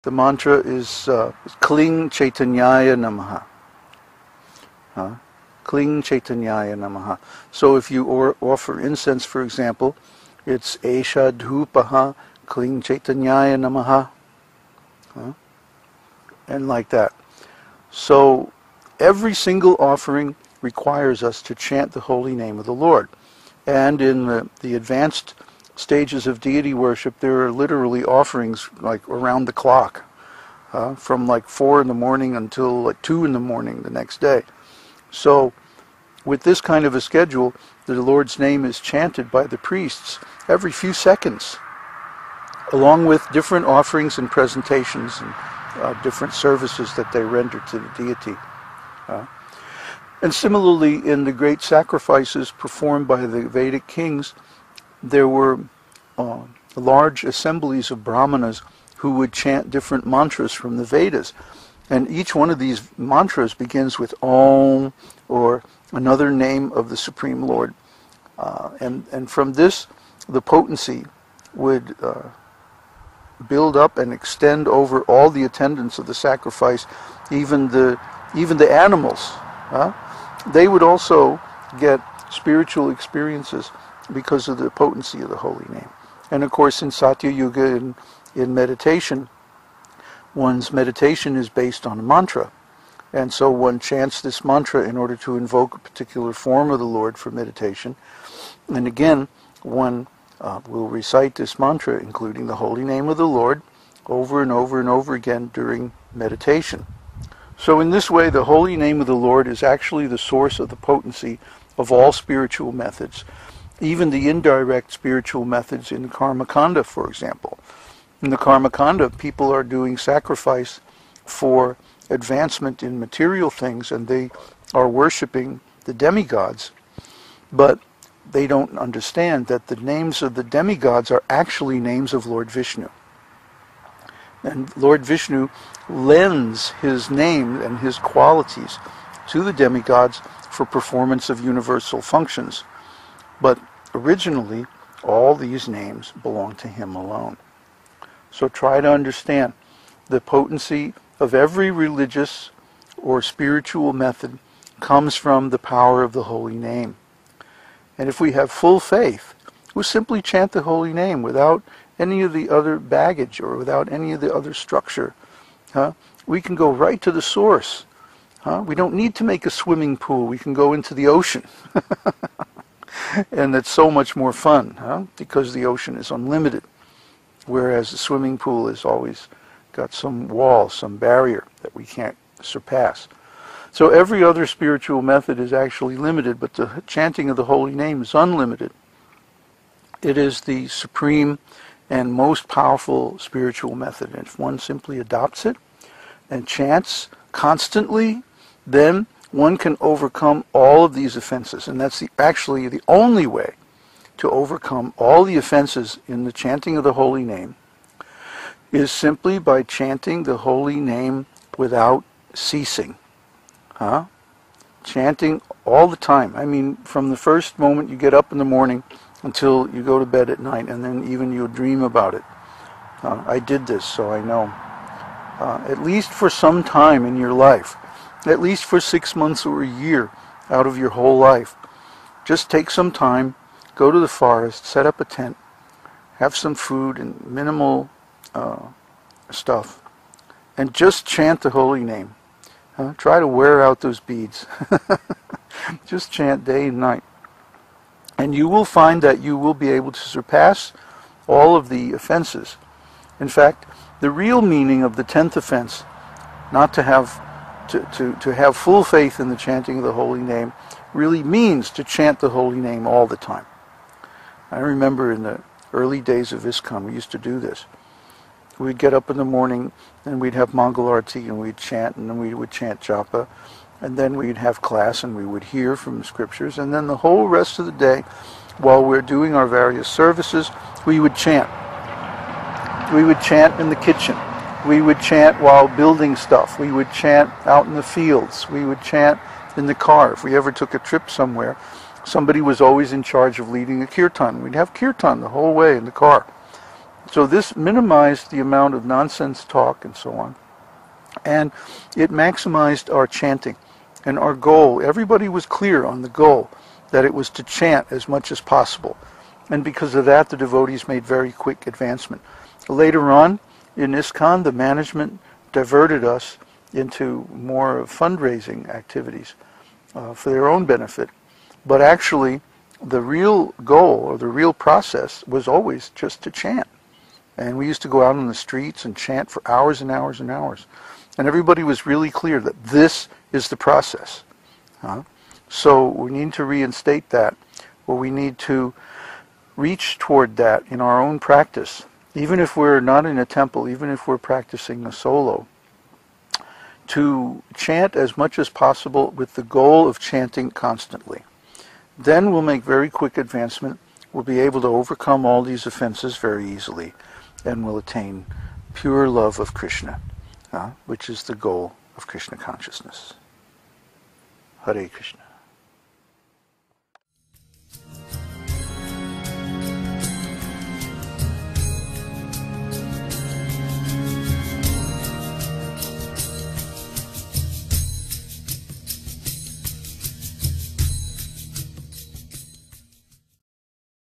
The mantra is Kling Chaitanyaya Namaha. Kling Chaitanyaya Namaha. So if you offer incense, for example, it's Esha Dhupaha Kling Chaitanyaya Namaha. And like that. So every single offering requires us to chant the holy name of the Lord. And in the advanced stages of deity worship, there are literally offerings like around the clock, from like 4 in the morning until like 2 in the morning the next day. So with this kind of a schedule, the Lord's name is chanted by the priests every few seconds, along with different offerings and presentations and different services that they render to the deity. And similarly, in the great sacrifices performed by the Vedic kings, there were large assemblies of brahmanas who would chant different mantras from the Vedas. And each one of these mantras begins with Om, or another name of the Supreme Lord. And from this, the potency would build up and extend over all the attendants of the sacrifice, even the animals. They would also get spiritual experiences because of the potency of the holy name. And of course, in Satya Yuga, in meditation, one's meditation is based on a mantra. And so one chants this mantra in order to invoke a particular form of the Lord for meditation. And again, one will recite this mantra, including the holy name of the Lord, over and over and over again during meditation. So in this way, the holy name of the Lord is actually the source of the potency of all spiritual methods, even the indirect spiritual methods in the Karmakanda, for example. In the Karmakanda, people are doing sacrifice for advancement in material things, and they are worshipping the demigods, but they don't understand that the names of the demigods are actually names of Lord Vishnu. And Lord Vishnu lends his name and his qualities to the demigods for performance of universal functions. But originally, all these names belong to him alone. So try to understand the potency of every religious or spiritual method comes from the power of the holy name. And if we have full faith, we simply chant the holy name without any of the other baggage or without any of the other structure. We can go right to the source. We don't need to make a swimming pool. We can go into the ocean. And it's so much more fun, because the ocean is unlimited, whereas the swimming pool has always got some wall, some barrier that we can't surpass. So every other spiritual method is actually limited, but the chanting of the holy name is unlimited. It is the supreme and most powerful spiritual method. And if one simply adopts it and chants constantly, then one can overcome all of these offenses. And that's actually the only way to overcome all the offenses in the chanting of the holy name, is simply by chanting the holy name without ceasing. Chanting all the time. I mean, from the first moment you get up in the morning until you go to bed at night, and then even you'll dream about it. I did this, so I know. At least for some time in your life, at least for 6 months or a year out of your whole life, just take some time, go to the forest, set up a tent, have some food and minimal stuff, and just chant the holy name. Try to wear out those beads. Just chant day and night. And you will find that you will be able to surpass all of the offenses. In fact, the real meaning of the 10th offense, not to have to have full faith in the chanting of the holy name, really means to chant the holy name all the time. I remember in the early days of ISKCON, we used to do this. We'd get up in the morning and we'd have Mangal Arati and we'd chant, and then we would chant japa, and then we'd have class and we would hear from the scriptures, and then the whole rest of the day, while we're doing our various services, we would chant. We would chant in the kitchen. We would chant while building stuff. We would chant out in the fields. We would chant in the car. If we ever took a trip somewhere, somebody was always in charge of leading a kirtan. We'd have kirtan the whole way in the car. So this minimized the amount of nonsense talk and so on. And it maximized our chanting. And our goal, everybody was clear on the goal, that it was to chant as much as possible. And because of that, the devotees made very quick advancement. Later on, in ISKCON, the management diverted us into more fundraising activities for their own benefit. But actually, the real goal, or the real process, was always just to chant. And we used to go out on the streets and chant for hours and hours and hours. And everybody was really clear that this is the process. So we need to reinstate that, or we need to reach toward that in our own practice, even if we're not in a temple, even if we're practicing a solo, to chant as much as possible with the goal of chanting constantly. Then we'll make very quick advancement. We'll be able to overcome all these offenses very easily, and we'll attain pure love of Krishna, which is the goal of Krishna consciousness. Hare Krishna.